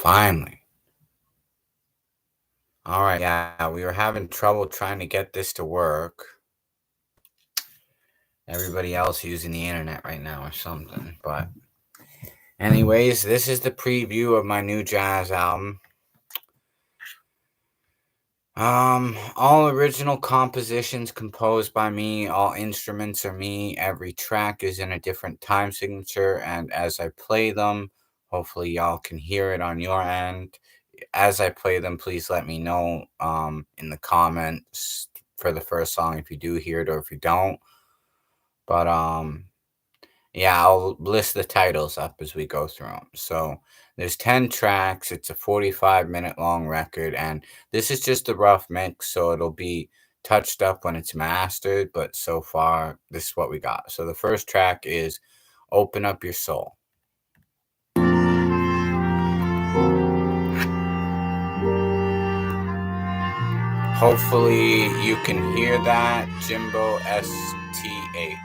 Finally. All right. Yeah, we were having trouble trying to get this to work. Everybody else using the internet right now or something. But anyways, this is the preview of my new jazz album. All original compositions composed by me, all instruments are me, every track is in a different time signature, and as I play them, hopefully y'all can hear it on your end. As I play them, please let me know in the comments for the first song if you do hear it or if you don't. But yeah, I'll list the titles up as we go through them. So there's 10 tracks. It's a 45-minute long record, and this is just a rough mix, so it'll be touched up when it's mastered, but so far, this is what we got. So the first track is Open Up Your Soul. Hopefully you can hear that, Jimbo STH.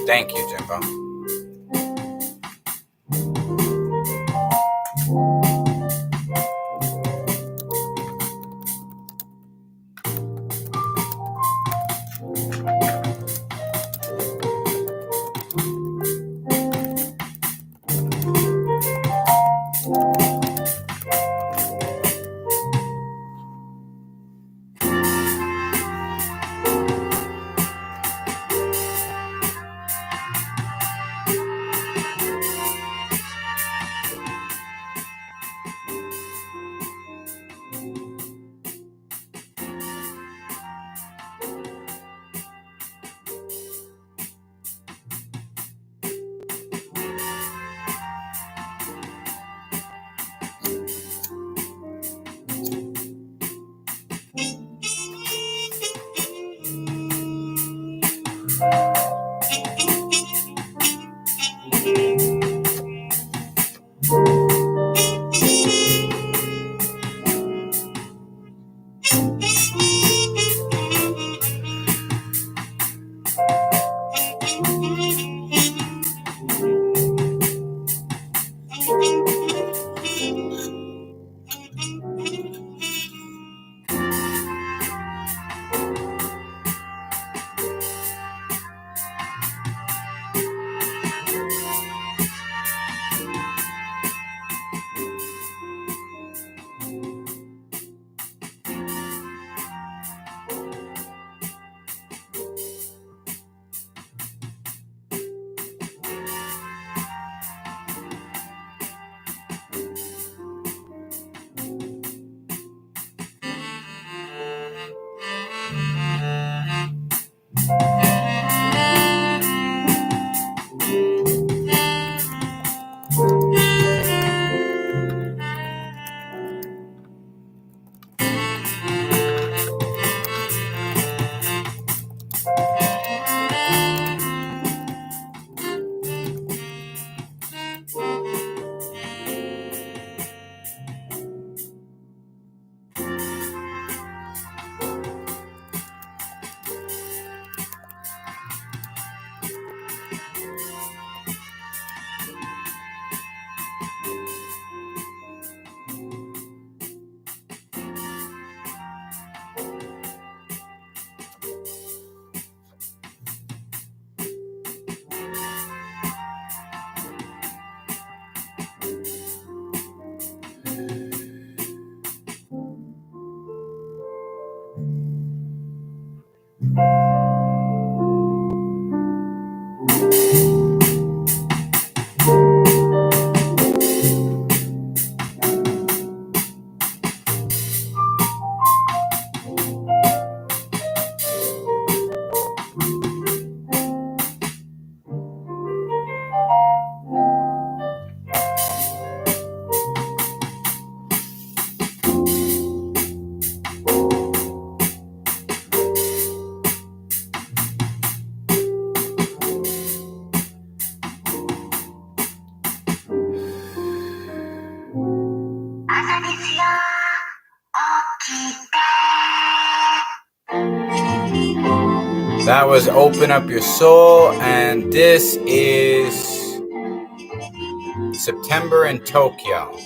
Thank you, Jimbo. That was Open Up Your Soul, and this is September in Tokyo.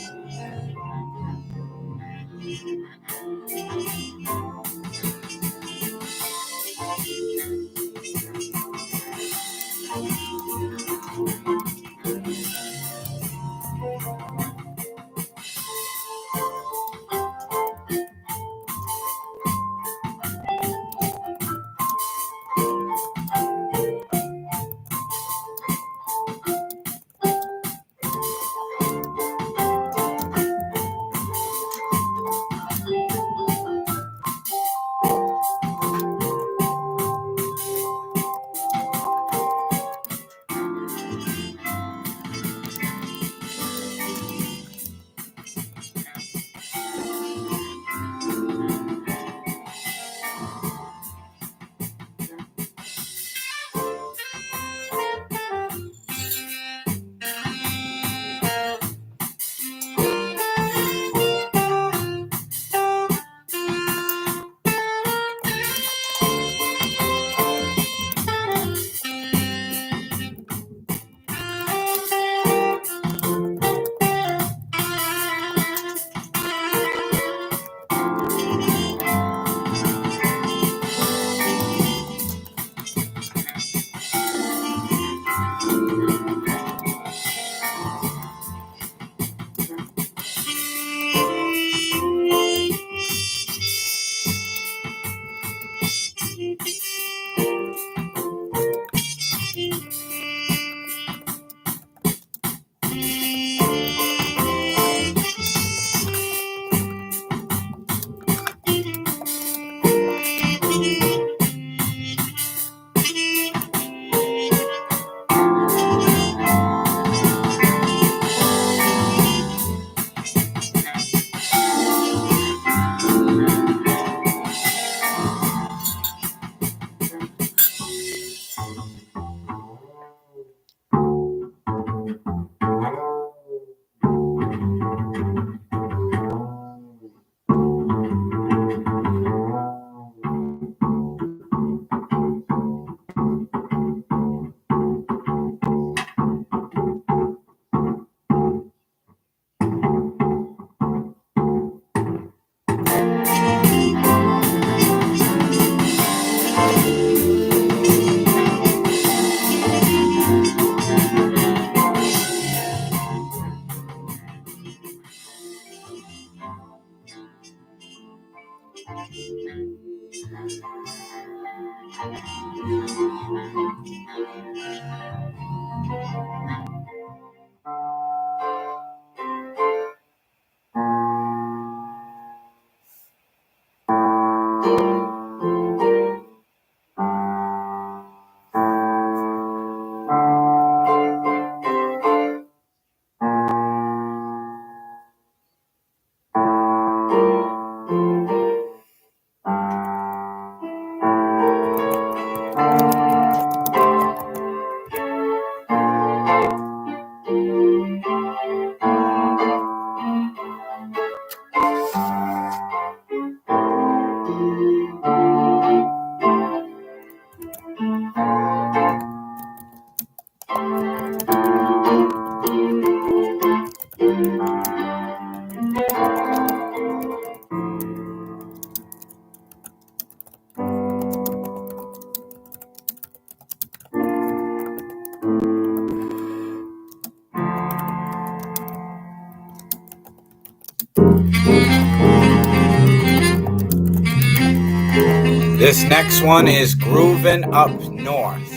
This next one is Groovin' Up North.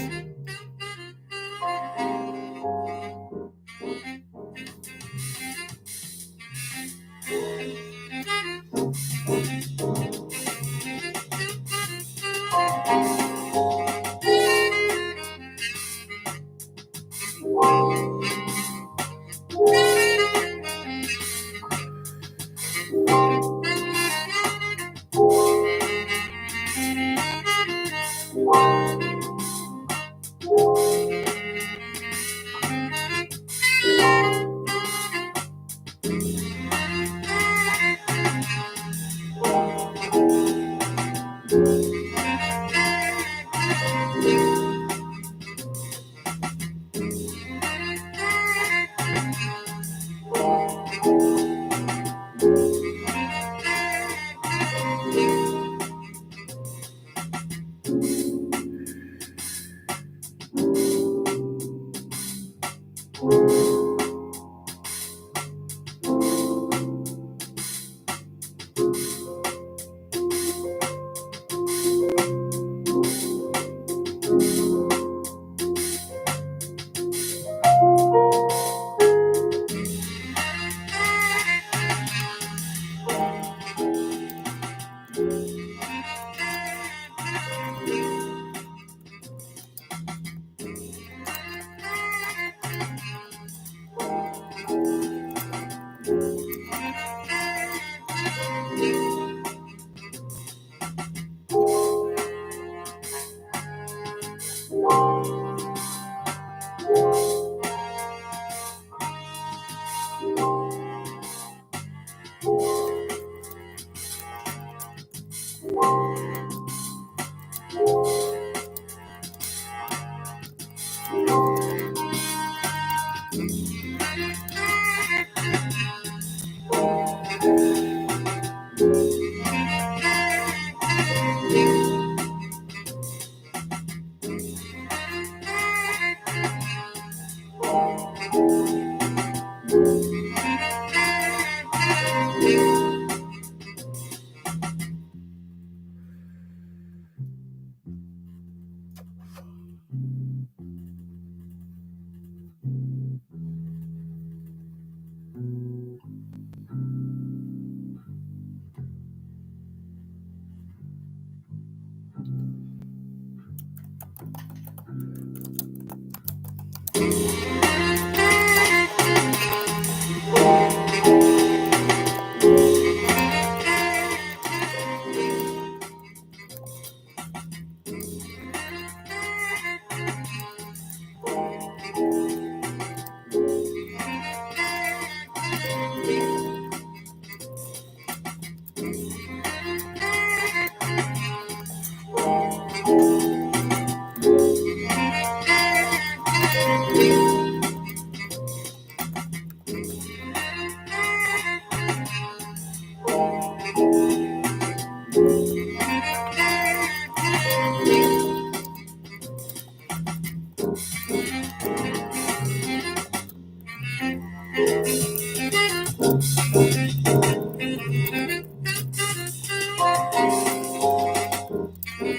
This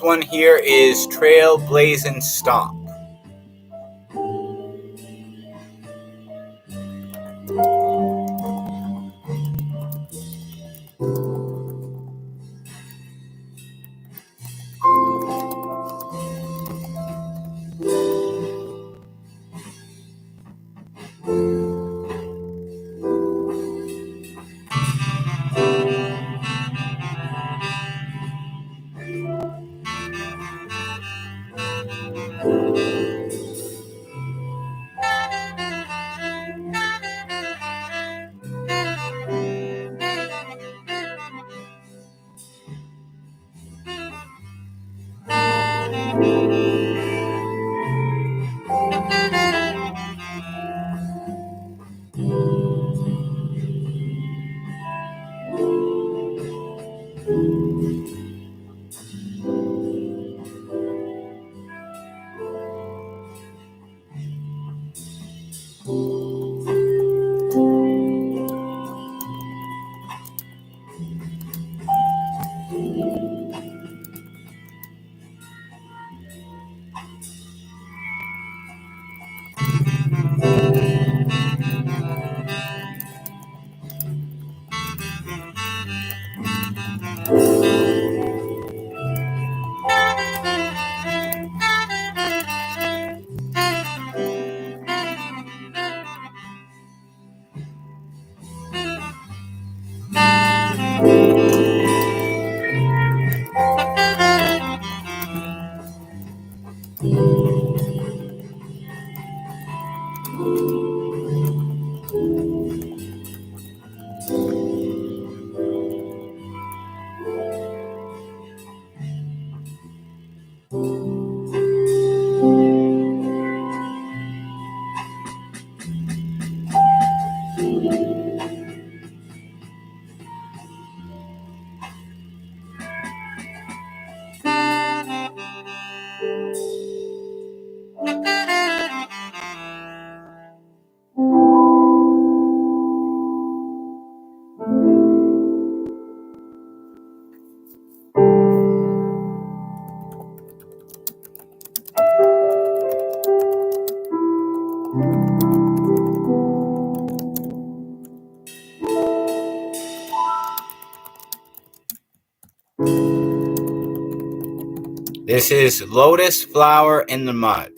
one here is Trailblazing Stomp. This is Lotus Flower in the Mud.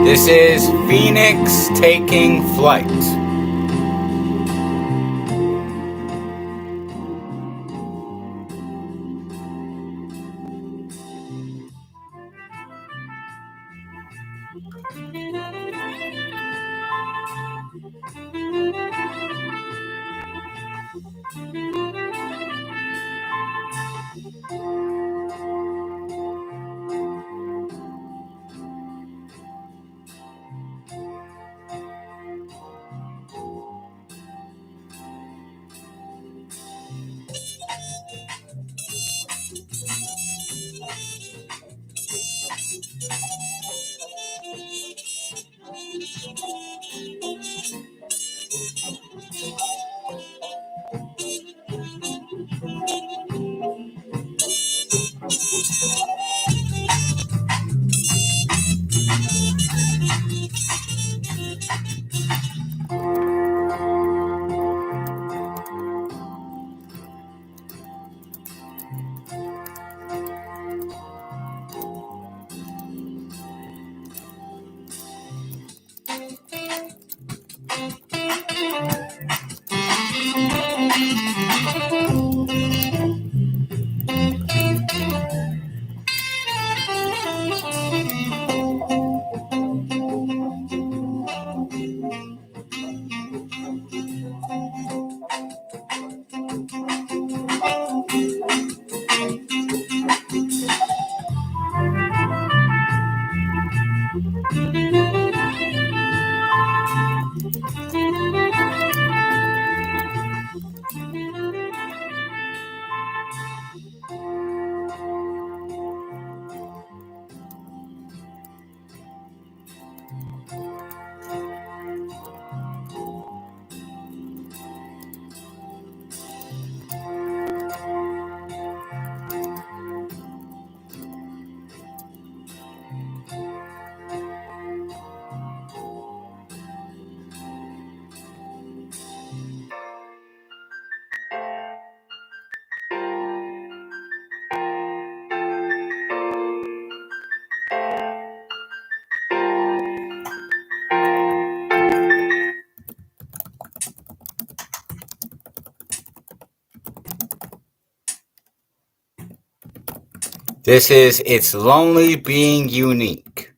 This is Phoenix taking flight. This is It's Lonely Being Unique.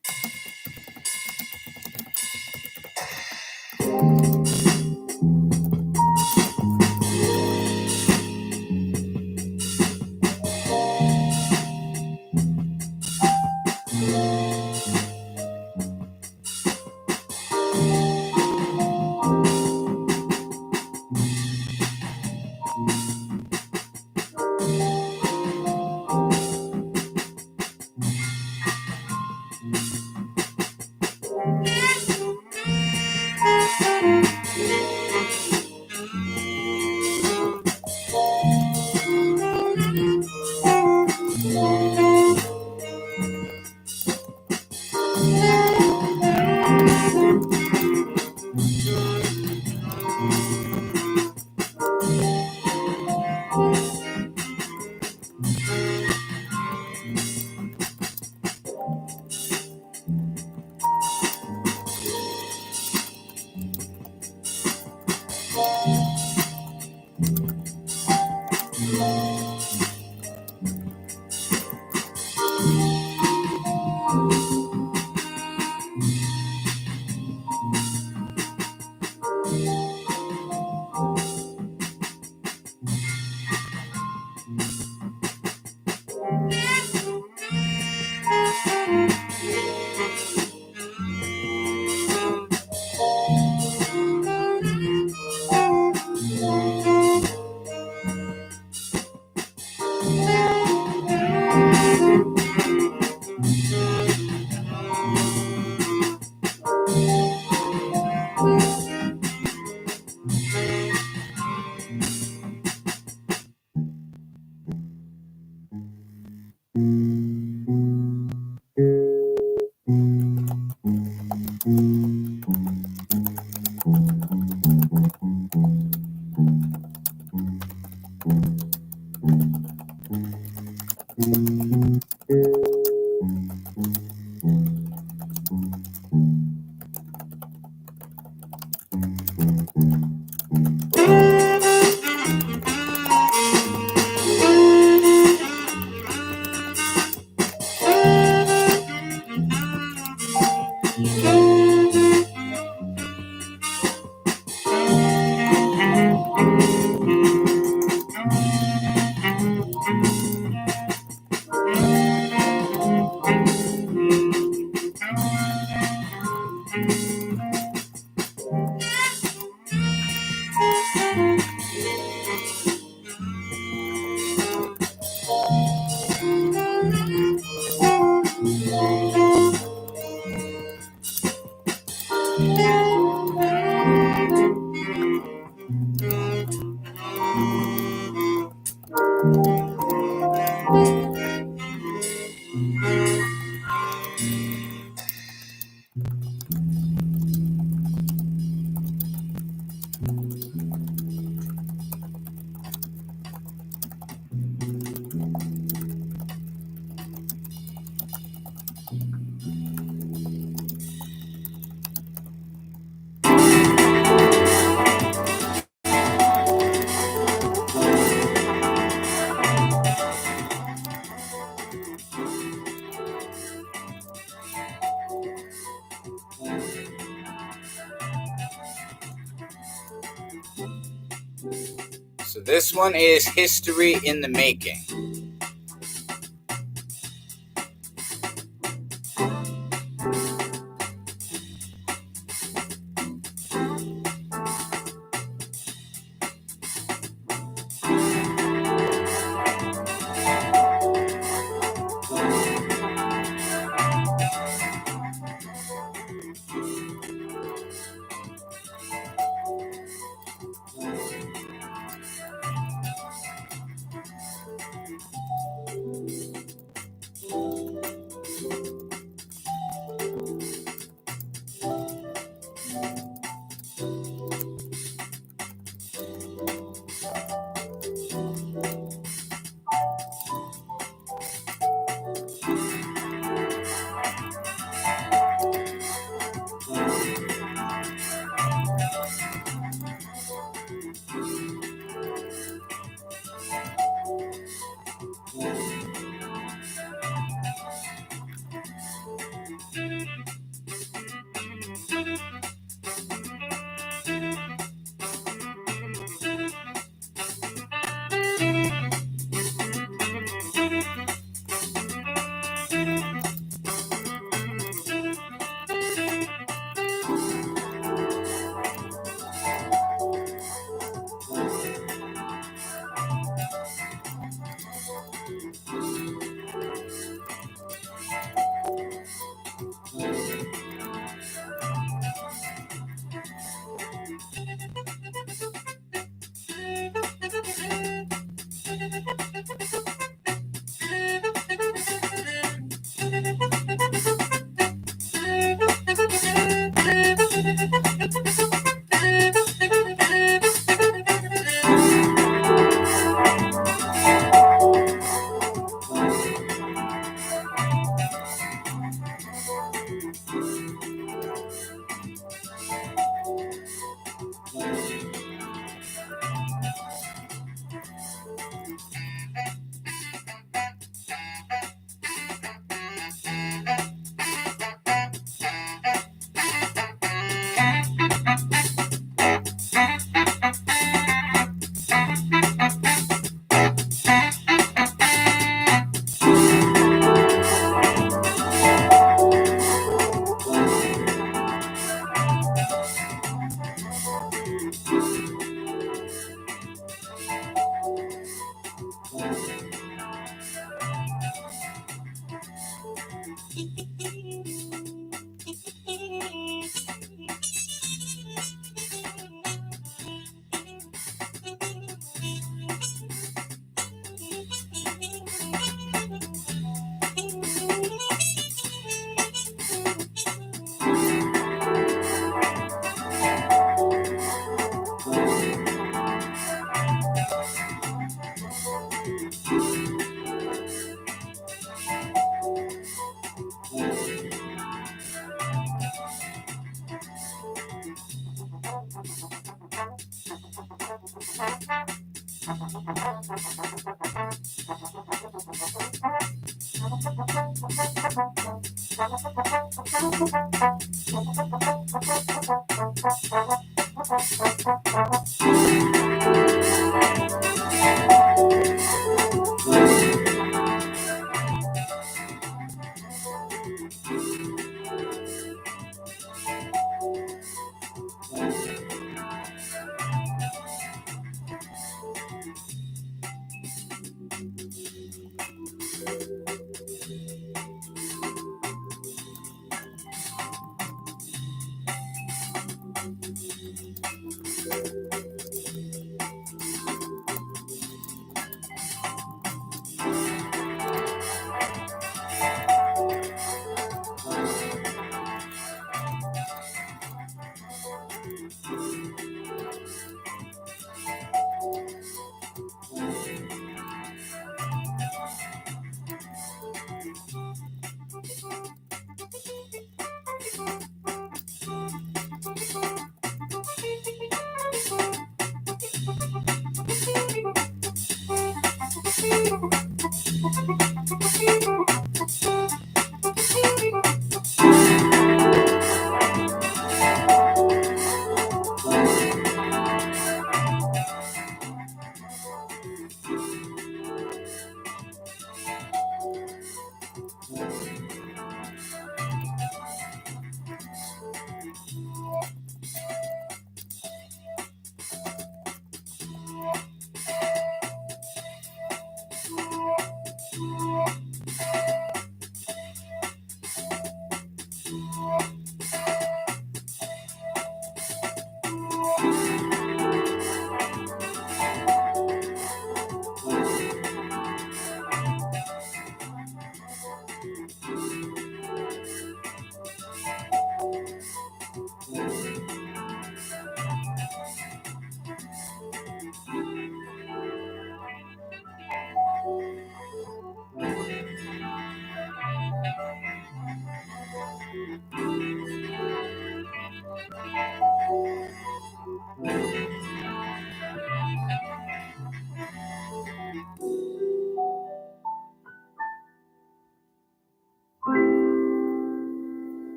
So this one is history in the making.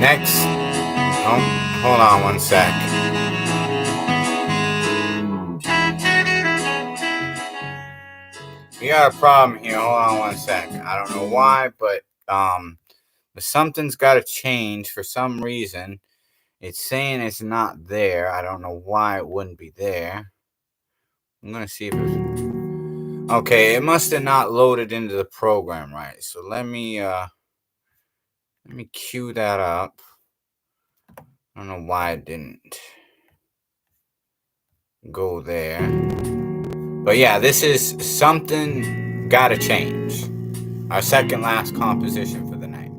Next. Oh, hold on one sec. We got a problem here. Hold on one sec. I don't know why, but something's got to change for some reason. It's saying it's not there. I don't know why it wouldn't be there. I'm gonna see if it's okay. It must have not loaded into the program right. So let me cue that up. I don't know why it didn't go there. But yeah, this is something gotta change. Our second last composition for the night.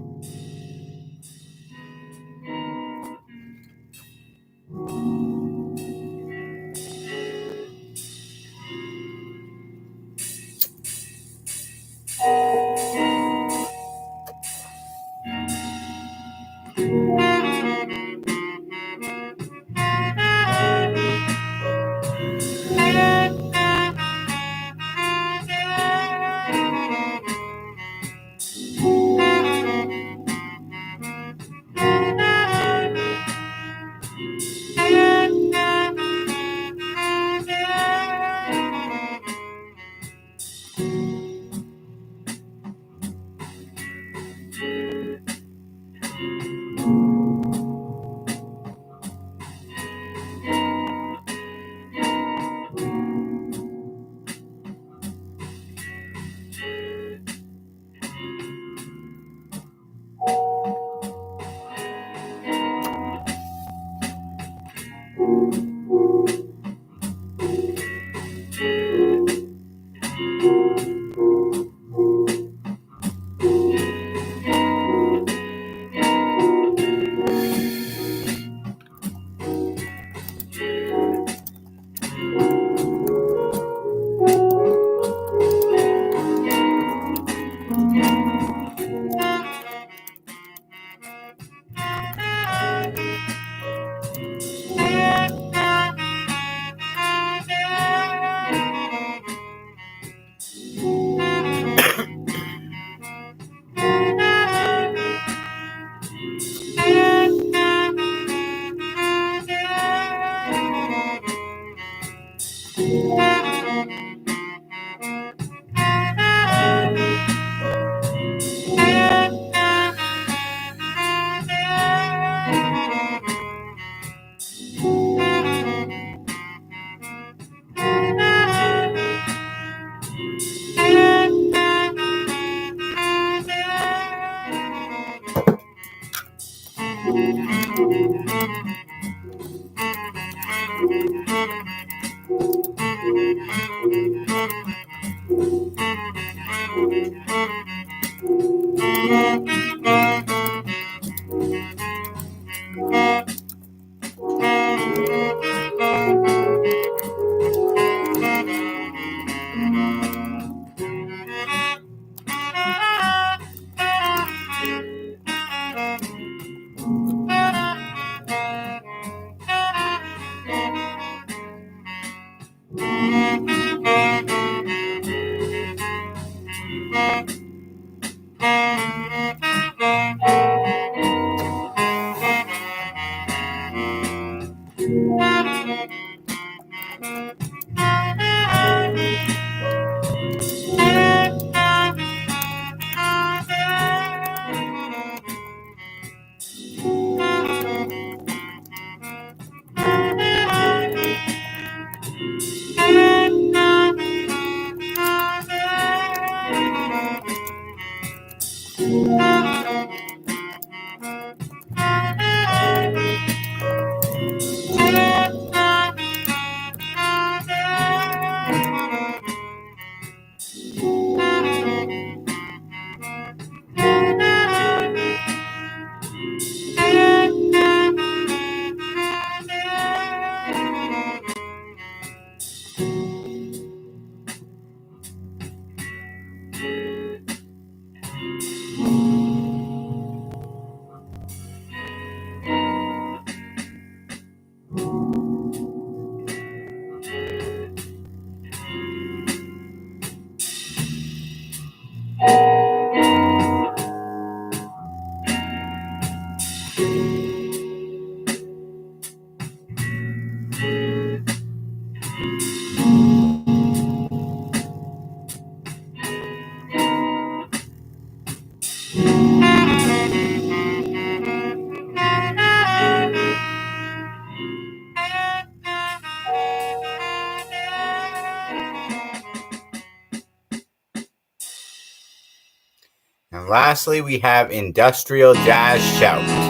lastly, we have Industrial Jazz Shout.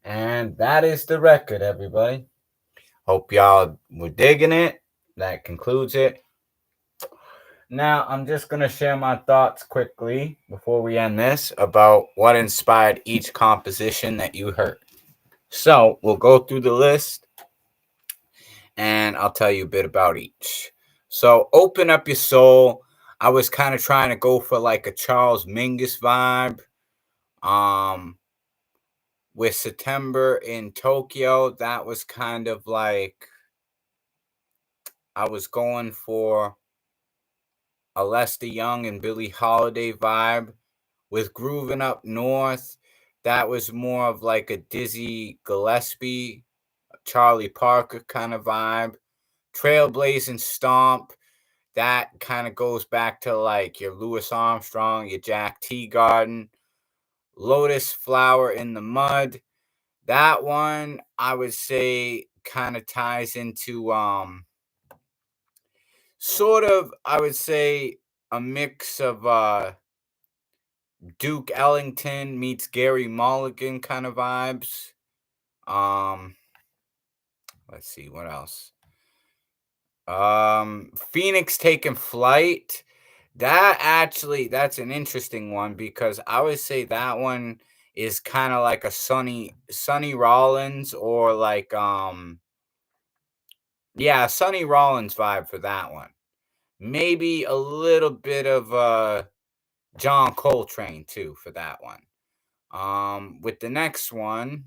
And that is the record, everybody. Hope y'all were digging it. That concludes it. Now, I'm just going to share my thoughts quickly before we end this about what inspired each composition that you heard. So, we'll go through the list and I'll tell you a bit about each. So, Open Up Your Soul. I was kind of trying to go for like a Charles Mingus vibe. With September in Tokyo, that was kind of like I was going for a Lester Young and Billie Holiday vibe. With Grooving Up North, that was more of like a Dizzy Gillespie, Charlie Parker kind of vibe. Trailblazing Stomp, that kind of goes back to like your Louis Armstrong, your Jack Teagarden. Lotus Flower in the Mud, that one I would say kind of ties into sort of, I would say, a mix of Duke Ellington meets Gary Mulligan kind of vibes. Um, let's see what else. Phoenix Taking Flight. That's an interesting one because I would say that one is kind of like a Sonny Rollins or like yeah, Sonny Rollins vibe for that one. Maybe a little bit of John Coltrane too for that one. With the next one,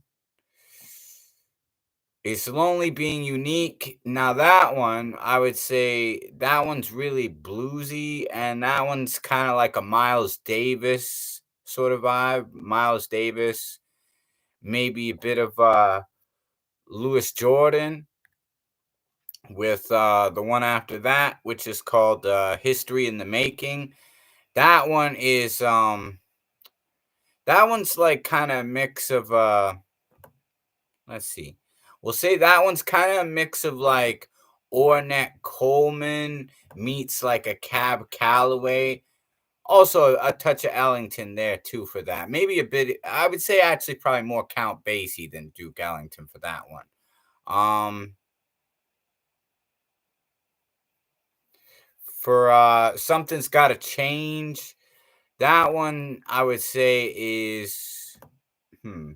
it's Lonely Being Unique. Now that one, I would say that one's really bluesy, and that one's kind of like a Miles Davis sort of vibe. Miles Davis, maybe a bit of Louis Jordan with the one after that, which is called History in the Making. That one is that one's like kind of a mix of let's see. We'll say that one's kind of a mix of like Ornette Coleman meets like a Cab Calloway. Also, a touch of Ellington there too for that. Maybe a bit. I would say actually probably more Count Basie than Duke Ellington for that one. Um, for Something's Got to Change. That one I would say is hmm.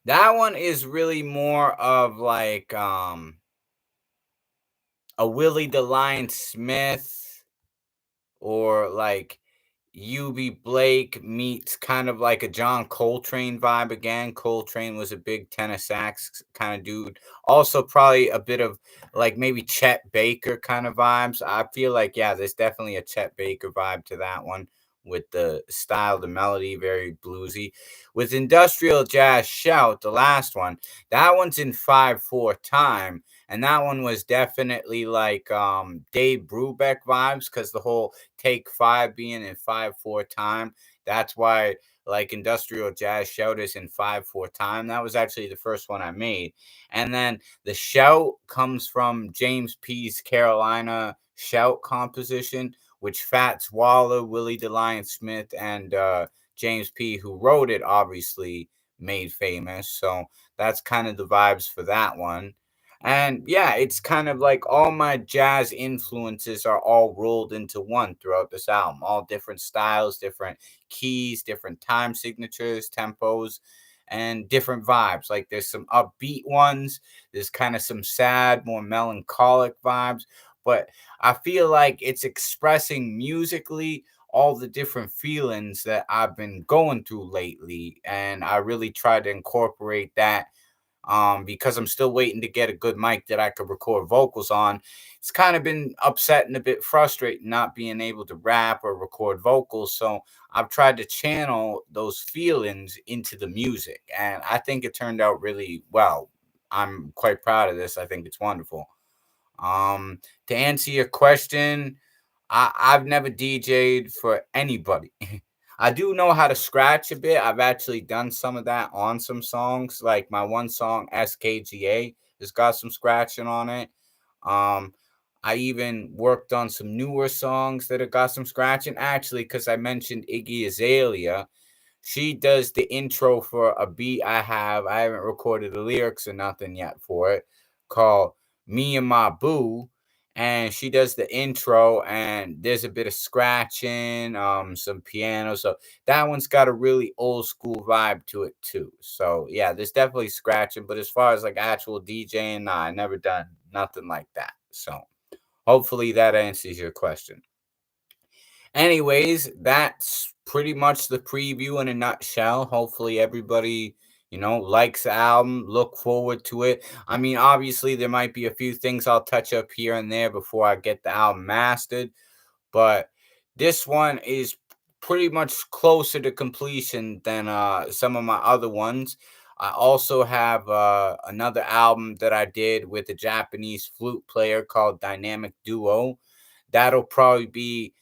That one is really more of like a Willie the Lion Smith or like UB Blake meets kind of like a John Coltrane vibe again. Coltrane was a big tenor sax kind of dude. Also, probably a bit of like maybe Chet Baker kind of vibes. I feel like, yeah, there's definitely a Chet Baker vibe to that one with the style, the melody, very bluesy. With Industrial Jazz Shout, the last one, that one's in 5/4 time. And that one was definitely like Dave Brubeck vibes because the whole Take Five being in 5/4 time. That's why like Industrial Jazz Shout is in 5/4 time. That was actually the first one I made. And then the shout comes from James P's Carolina shout composition, which Fats Waller, Willie DeLion Smith, and James P, who wrote it, obviously made famous. So that's kind of the vibes for that one. And yeah, it's kind of like all my jazz influences are all rolled into one throughout this album. All different styles, different keys, different time signatures, tempos, and different vibes. Like there's some upbeat ones, there's kind of some sad, more melancholic vibes. But I feel like it's expressing musically all the different feelings that I've been going through lately. And I really try to incorporate that because I'm still waiting to get a good mic that I could record vocals on. It's kind of been upsetting, a bit frustrating not being able to rap or record vocals. So I've tried to channel those feelings into the music, and I think it turned out really well. I'm quite proud of this. I think it's wonderful. To answer your question, I've never DJ'd for anybody. I do know how to scratch a bit. I've actually done some of that on some songs. Like my one song SKGA has got some scratching on it. Um, I even worked on some newer songs that have got some scratching. Actually, because I mentioned Iggy Azalea, she does the intro for a beat I have. I haven't recorded the lyrics or nothing yet for it, called Me and My Boo. And she does the intro, and there's a bit of scratching, some piano. So that one's got a really old school vibe to it too. So yeah, there's definitely scratching. But as far as like actual DJing, nah, I never done nothing like that. So hopefully that answers your question. Anyways, that's pretty much the preview in a nutshell. Hopefully, everybody, likes the album. Look forward to it. I mean, obviously, there might be a few things I'll touch up here and there before I get the album mastered, but this one is pretty much closer to completion than some of my other ones. I also have another album that I did with a Japanese flute player called Dynamic Duo. That'll probably be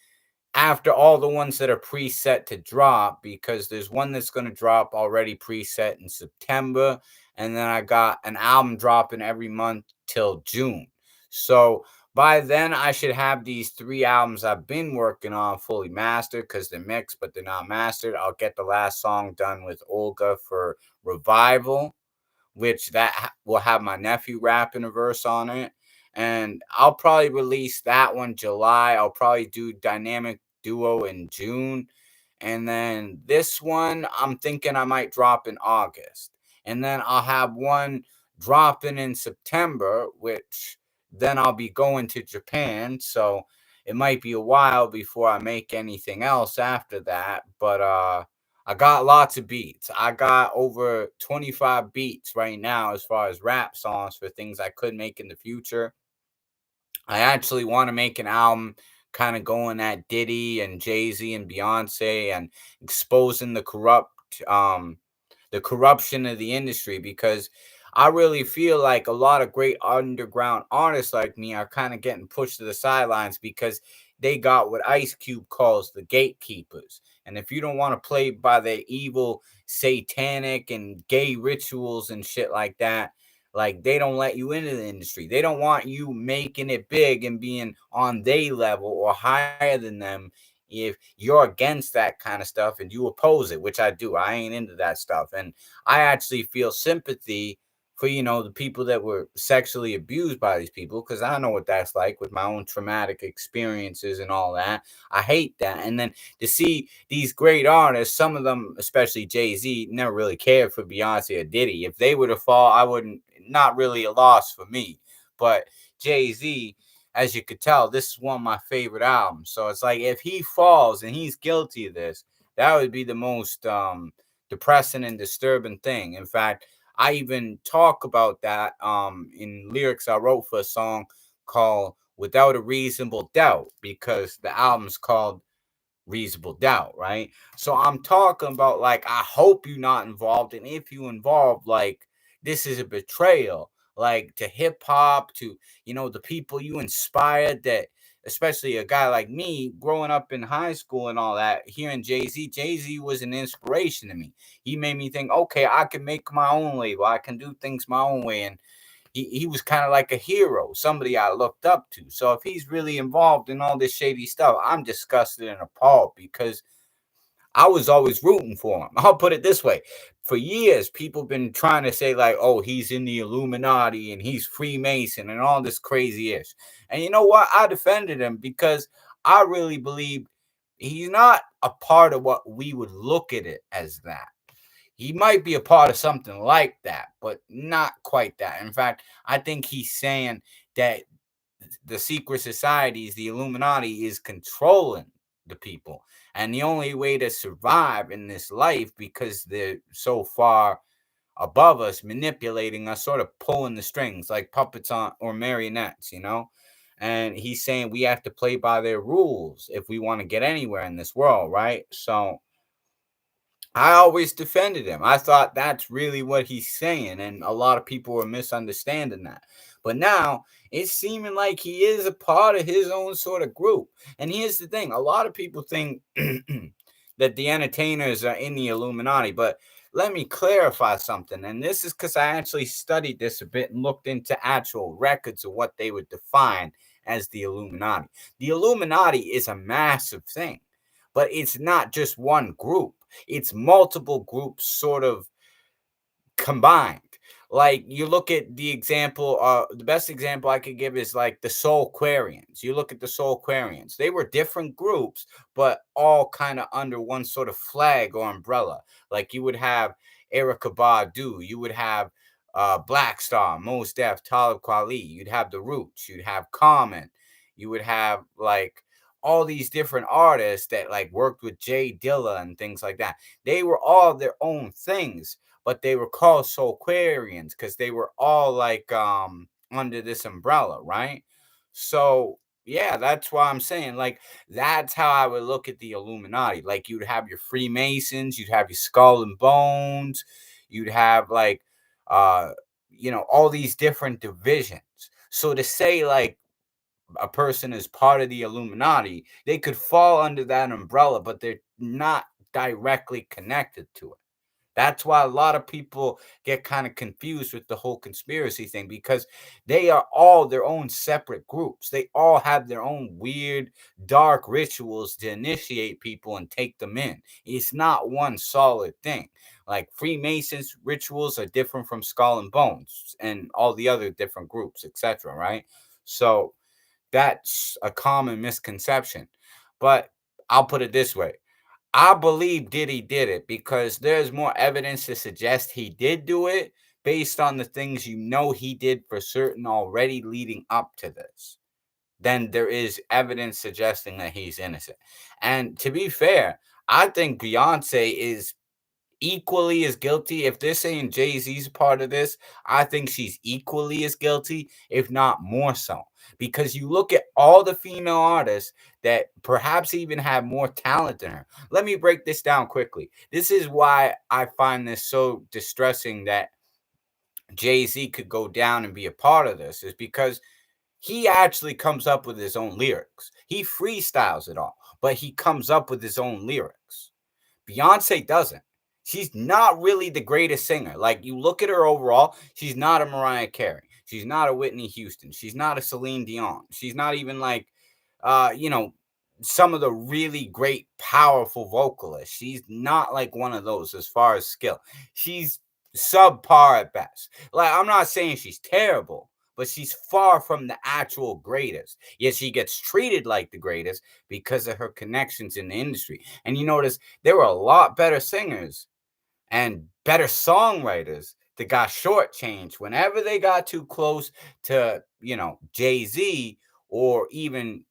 after all the ones that are preset to drop, because there's one that's going to drop already preset in September, and then I got an album dropping every month till June. So by then I should have these three albums I've been working on fully mastered because they're mixed, but they're not mastered. I'll get the last song done with Olga for Revival, which will have my nephew rapping a verse on it. And I'll probably release that one July. I'll probably do Dynamic Duo in June. And then this one, I'm thinking I might drop in August. And then I'll have one dropping in September, which then I'll be going to Japan. So it might be a while before I make anything else after that. But I got lots of beats. I got over 25 beats right now as far as rap songs for things I could make in the future. I actually want to make an album kind of going at Diddy and Jay-Z and Beyonce and exposing the corruption of the industry, because I really feel like a lot of great underground artists like me are kind of getting pushed to the sidelines because they got what Ice Cube calls the gatekeepers. And if you don't want to play by their evil satanic and gay rituals and shit like that, like they don't let you into the industry. They don't want you making it big and being on their level or higher than them if you're against that kind of stuff and you oppose it, which I do. I ain't into that stuff. And I actually feel sympathy for, the people that were sexually abused by these people, because I know what that's like with my own traumatic experiences and all that. I hate that. And then to see these great artists, some of them, especially Jay-Z, never really cared for Beyonce or Diddy. If they were to fall, I wouldn't, not really a loss for me. But Jay-Z, as you could tell, this is one of my favorite albums. So it's like if he falls and he's guilty of this, that would be the most depressing and disturbing thing. In fact, I even talk about that in lyrics I wrote for a song called Without a Reasonable Doubt, because the album's called Reasonable Doubt, right? So I'm talking about, like, I hope you're not involved, and if you involved, like, this is a betrayal, like, to hip hop, to the people you inspired. That especially a guy like me, growing up in high school and all that, hearing Jay Z was an inspiration to me. He made me think, okay, I can make my own label, I can do things my own way. And he was kind of like a hero, somebody I looked up to. So if he's really involved in all this shady stuff, I'm disgusted and appalled, because I was always rooting for him. I'll put it this way. For years, people been trying to say, like, oh, he's in the Illuminati and he's Freemason and all this crazy ish. And you know what? I defended him because I really believe he's not a part of what we would look at it as that. He might be a part of something like that, but not quite that. In fact, I think he's saying that the secret societies, the Illuminati, is controlling the people. And the only way to survive in this life, because they're so far above us, manipulating us, sort of pulling the strings like puppets on or marionettes. And he's saying we have to play by their rules if we want to get anywhere in this world, right? So I always defended him. I thought that's really what he's saying, and a lot of people were misunderstanding that. But now it's seeming like he is a part of his own sort of group. And here's the thing: a lot of people think that the entertainers are in the Illuminati, but let me clarify something. And this is because I actually studied this a bit and looked into actual records of what they would define as the Illuminati. The Illuminati is a massive thing, but it's not just one group, it's multiple groups sort of combined. Like, you look at the best example I could give is like the Soul Quarians. You look at the Soul Quarians, they were different groups, but all kind of under one sort of flag or umbrella. Like, you would have Erica Badu, you would have Black Star, Mos Def, Talib Kweli, you'd have the Roots, you'd have Common, you would have like all these different artists that like worked with Jay Dilla and things like that. They were all their own things, but they were called Soulquarians because they were all like under this umbrella, right? So yeah, that's why I'm saying, like, that's how I would look at the Illuminati. Like, you'd have your Freemasons, you'd have your Skull and Bones, you'd have like uh all these different divisions. So to say like a person is part of the Illuminati, they could fall under that umbrella, but they're not directly connected to it. That's why a lot of people get kind of confused with the whole conspiracy thing because they are all their own separate groups. They all have their own weird, dark rituals to initiate people and take them in. It's not one solid thing. Like Freemasons rituals are different from Skull and Bones and all the other different groups, etc. Right? So that's a common misconception. But I'll put it this way. I believe Diddy did it because there's more evidence to suggest he did do it based on the things he did for certain already leading up to this. Then there is evidence suggesting that he's innocent. And to be fair, I think Beyonce is equally as guilty. If they're saying Jay-Z's a part of this, I think she's equally as guilty, if not more so. Because you look at all the female artists that perhaps even have more talent than her. Let me break this down quickly. This is why I find this so distressing that Jay-Z could go down and be a part of this, is because he actually comes up with his own lyrics. He freestyles it all, but he comes up with his own lyrics. Beyonce doesn't. She's not really the greatest singer. Like you look at her overall, she's not a Mariah Carey. She's not a Whitney Houston. She's not a Celine Dion. She's not even like uh, you know, some of the really great powerful vocalists. She's not like one of those as far as skill. She's subpar at best. Like I'm not saying she's terrible, but she's far from the actual greatest. Yet she gets treated like the greatest because of her connections in the industry. And you notice there were a lot better singers and better songwriters that got shortchanged whenever they got too close to, Jay-Z, or even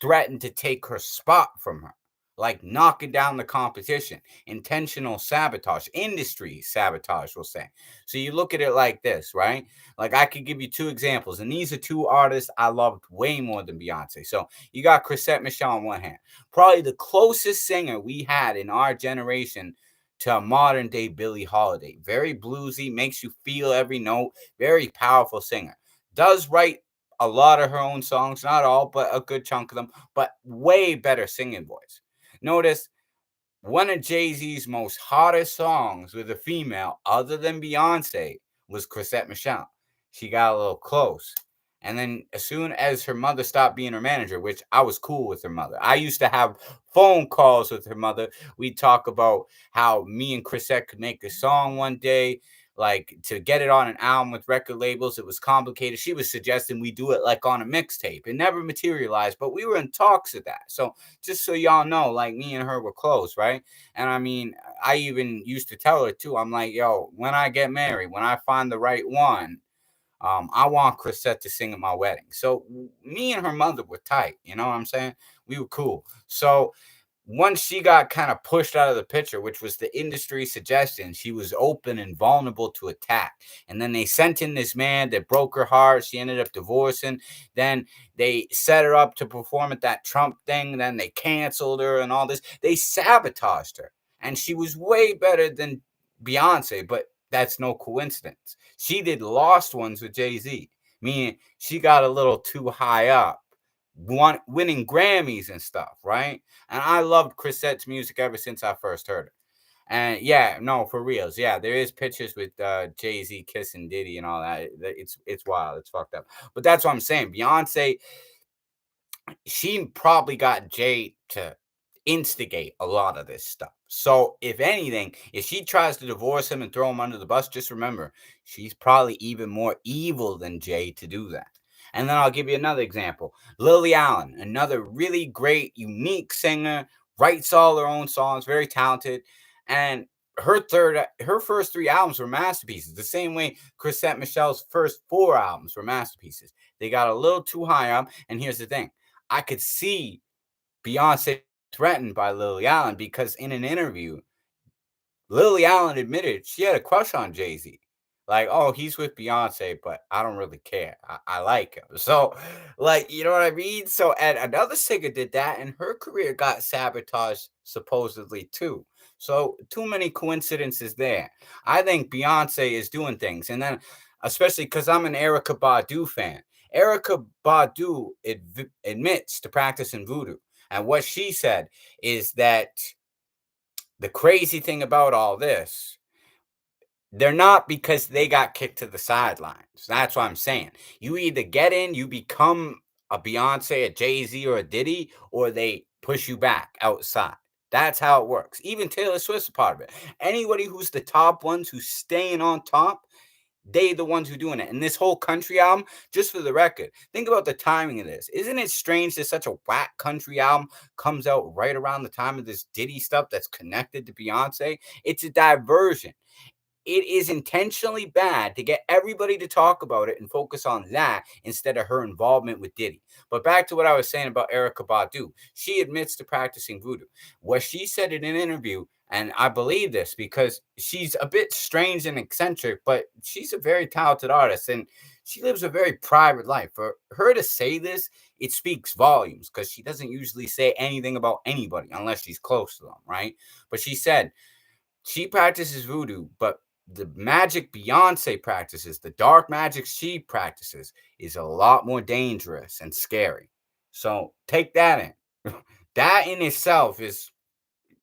threatened to take her spot from her. Like knocking down the competition, intentional sabotage, industry sabotage, we'll say. So you look at it like this, right? Like I could give you two examples, and these are two artists I loved way more than Beyonce. So you got Chrisette Michele on one hand, probably the closest singer we had in our generation to a modern day Billie Holiday. Very bluesy, makes you feel every note, very powerful singer. Does write a lot of her own songs, not all, but a good chunk of them, but way better singing voice. Notice one of Jay-Z's most hottest songs with a female other than Beyonce was Chrisette Michele. She got a little close. And then as soon as her mother stopped being her manager, which I was cool with her mother. I used to have phone calls with her mother. We'd talk about how me and Chrisette could make a song one day, like to get it on an album with record labels. It was complicated. She was suggesting we do it like on a mixtape. It never materialized, but we were in talks of that. So just so y'all know, like me and her were close, right? And I mean, I even used to tell her too. I'm like, yo, when I get married, when I find the right one, I want Chrisette to sing at my wedding. So me and her mother were tight. You know what I'm saying? We were cool. So once she got kind of pushed out of the picture, which was the industry suggestion, she was open and vulnerable to attack. And then they sent in this man that broke her heart. She ended up divorcing. Then they set her up to perform at that Trump thing. Then they canceled her and all this. They sabotaged her. And she was way better than Beyonce, but that's no coincidence. She did Lost Ones with Jay-Z, meaning she got a little too high up, winning Grammys and stuff, right? And I loved Chrisette's music ever since I first heard it. And yeah, no, for reals. Yeah, there is pictures with Jay-Z kissing Diddy and all that. It's wild. It's fucked up. But that's what I'm saying. Beyonce, she probably got Jay to instigate a lot of this stuff. So, if anything, if she tries to divorce him and throw him under the bus, just remember she's probably even more evil than Jay to do that. And then I'll give you another example. Lily Allen, another really great, unique singer, writes all her own songs, very talented. And her first three albums were masterpieces, the same way Chrisette Michelle's first four albums were masterpieces. They got a little too high up. And here's the thing, I could see Beyonce threatened by Lily Allen because in an interview, Lily Allen admitted she had a crush on Jay-Z. Like, oh, he's with Beyonce, but I don't really care. I like him. So, like, you know what I mean? So, and another singer did that, and her career got sabotaged supposedly too. So, too many coincidences there. I think Beyonce is doing things. And then, especially because I'm an Erica Badu fan, Erica Badu admits to practicing voodoo. And what she said is that the crazy thing about all this They're not because they got kicked to the sidelines. That's what I'm saying. You either get in, you become a Beyonce, a Jay-Z, or a Diddy, or they push you back outside. That's how it works. Even Taylor Swift's a part of it. Anybody who's the top ones who's staying on top, they the ones who doing it. And this whole country album, just for the record, think about the timing of this. Isn't it strange that such a whack country album comes out right around the time of this Diddy stuff that's connected to Beyonce? It's a diversion. It is intentionally bad to get everybody to talk about it and focus on that instead of her involvement with Diddy. But back to what I was saying about Erica Badu. She admits to practicing voodoo. What she said in an interview, and I believe this because she's a bit strange and eccentric, but she's a very talented artist and she lives a very private life. For her to say this, it speaks volumes because she doesn't usually say anything about anybody unless she's close to them, right? But she said, she practices voodoo, but the magic Beyonce practices, the dark magic she practices, is a lot more dangerous and scary. So take that in. That in itself is,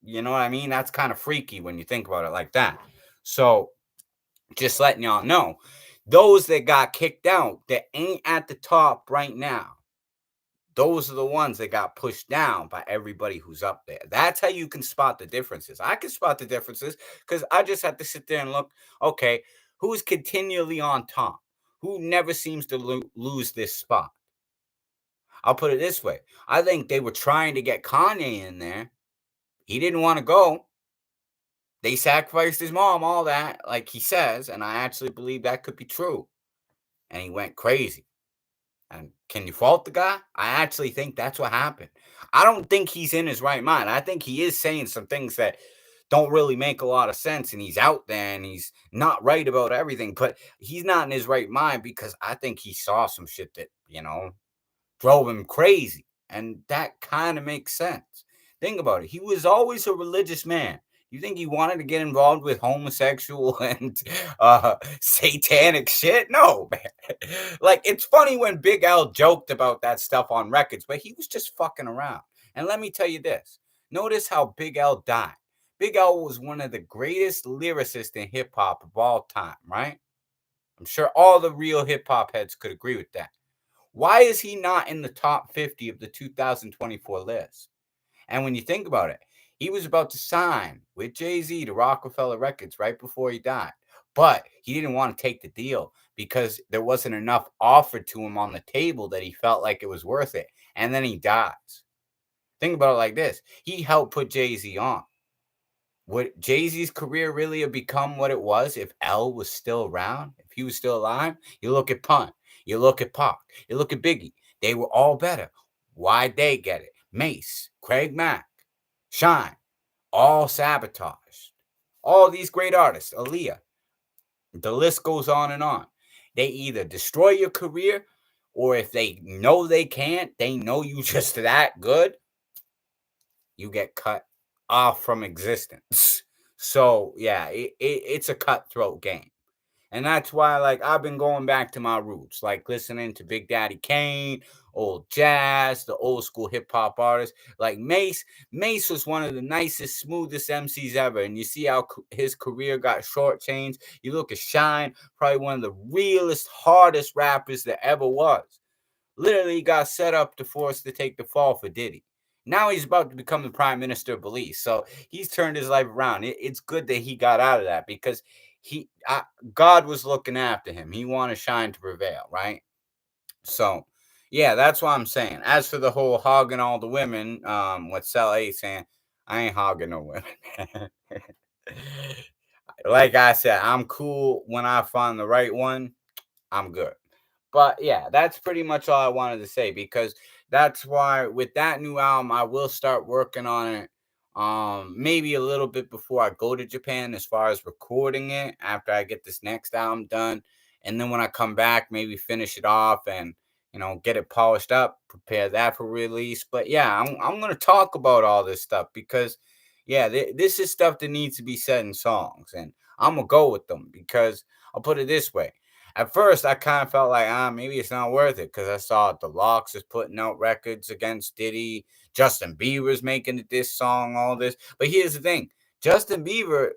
you know what I mean? That's kind of freaky when you think about it like that. So just letting y'all know, those that got kicked out that ain't at the top right now, those are the ones that got pushed down by everybody who's up there. That's how you can spot the differences. I can spot the differences because I just have to sit there and look, okay, who's continually on top? Who never seems to lose this spot? I'll put it this way. I think they were trying to get Kanye in there. He didn't want to go. They sacrificed his mom, all that, like he says, and I actually believe that could be true. And he went crazy. And can you fault the guy? I actually think that's what happened. I don't think he's in his right mind. I think he is saying some things that don't really make a lot of sense. And he's out there and he's not right about everything, but he's not in his right mind because I think he saw some shit that, drove him crazy. And that kind of makes sense. Think about it. He was always a religious man. You think he wanted to get involved with homosexual and satanic shit? No, man. Like, it's funny when Big L joked about that stuff on records, but he was just fucking around. And let me tell you this. Notice how Big L died. Big L was one of the greatest lyricists in hip hop of all time, right? I'm sure all the real hip hop heads could agree with that. Why is he not in the top 50 of the 2024 list? And when you think about it, he was about to sign with Jay-Z to Rockefeller Records right before he died. But he didn't want to take the deal because there wasn't enough offered to him on the table that he felt like it was worth it. And then he dies. Think about it like this. He helped put Jay-Z on. Would Jay-Z's career really have become what it was if L was still around? If he was still alive? You look at Pun. You look at Pac. You look at Biggie. They were all better. Why'd they get it? Mace, Craig Mack, Shine, all sabotaged. All these great artists, Aaliyah. The list goes on and on. They either destroy your career, or if they know they can't, they know you just that good, you get cut off from existence. So yeah, it's a cutthroat game. And that's why, like, I've been going back to my roots, like listening to Big Daddy Kane, old jazz, the old school hip hop artists, like Mace. Mace was one of the nicest, smoothest MCs ever. And you see how his career got shortchanged. You look at Shine, probably one of the realest, hardest rappers that ever was. Literally got set up to force to take the fall for Diddy. Now he's about to become the prime minister of Belize. So he's turned his life around. It's good that he got out of that because God was looking after him. He wanted Shine to prevail, right? So yeah, that's what I'm saying. As for the whole hogging all the women, what Sal A saying, I ain't hogging no women. Like I said, I'm cool when I find the right one. I'm good. But yeah, that's pretty much all I wanted to say because that's why with that new album, I will start working on it. Maybe a little bit before I go to Japan, as far as recording it after I get this next album done, and then when I come back, maybe finish it off and get it polished up, prepare that for release. But yeah, I'm gonna talk about all this stuff because yeah, this is stuff that needs to be said in songs, and I'm gonna go with them because I'll put it this way. At first, I kind of felt like, maybe it's not worth it because I saw the Locks is putting out records against Diddy. Justin Bieber's making a diss song, all this. But here's the thing. Justin Bieber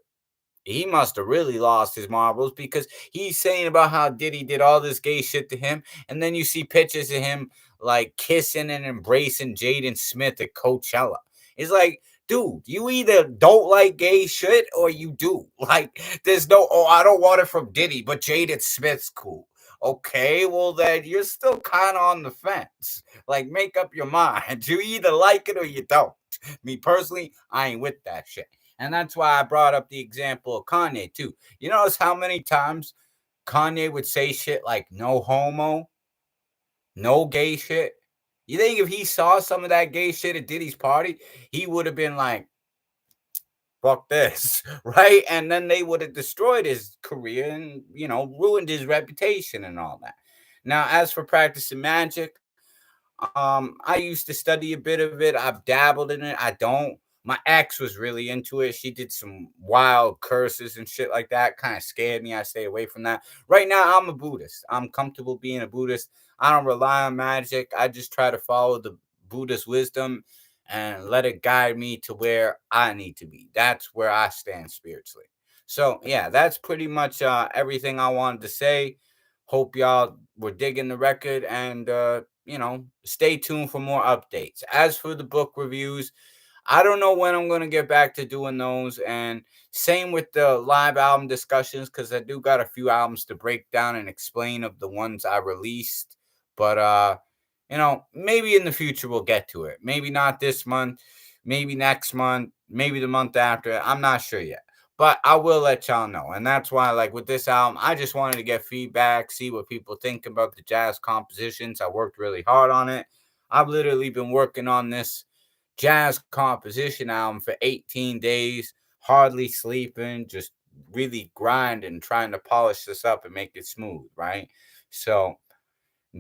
He must have really lost his marbles because he's saying about how Diddy did all this gay shit to him, and then you see pictures of him like kissing and embracing Jaden Smith at Coachella. It's like, dude, you either don't like gay shit or you do. Like, there's no, oh, I don't want it from Diddy, but Jaden Smith's cool. Okay, well then you're still kind of on the fence. Like, make up your mind. You either like it or you don't. Me personally, I ain't with that shit. And that's why I brought up the example of Kanye too. You notice how many times Kanye would say shit like no homo, no gay shit? You think if he saw some of that gay shit at Diddy's party, he would have been like, fuck this, right? And then they would have destroyed his career and, ruined his reputation and all that. Now, as for practicing magic, I used to study a bit of it. I've dabbled in it. I don't. My ex was really into it. She did some wild curses and shit like that. Kind of scared me. I stay away from that. Right now, I'm a Buddhist. I'm comfortable being a Buddhist. I don't rely on magic. I just try to follow the Buddhist wisdom and let it guide me to where I need to be. That's where I stand spiritually. So, yeah, that's pretty much everything I wanted to say. Hope y'all were digging the record and, stay tuned for more updates. As for the book reviews, I don't know when I'm going to get back to doing those. And same with the live album discussions, because I do got a few albums to break down and explain of the ones I released. But, maybe in the future we'll get to it. Maybe not this month, maybe next month, maybe the month after. I'm not sure yet. But I will let y'all know. And that's why, like with this album, I just wanted to get feedback, see what people think about the jazz compositions. I worked really hard on it. I've literally been working on this jazz composition album for 18 days, hardly sleeping, just really grinding, trying to polish this up and make it smooth, right? So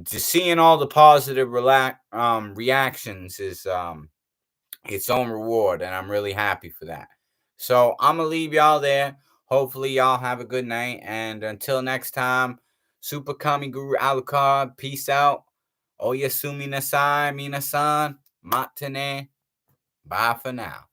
just seeing all the positive reactions is its own reward, and I'm really happy for that. So I'm gonna leave y'all there. Hopefully y'all have a good night, and until next time, Super Kami Guru Alucard, peace out. Oyasumi nasai minasan, matane. Bye for now.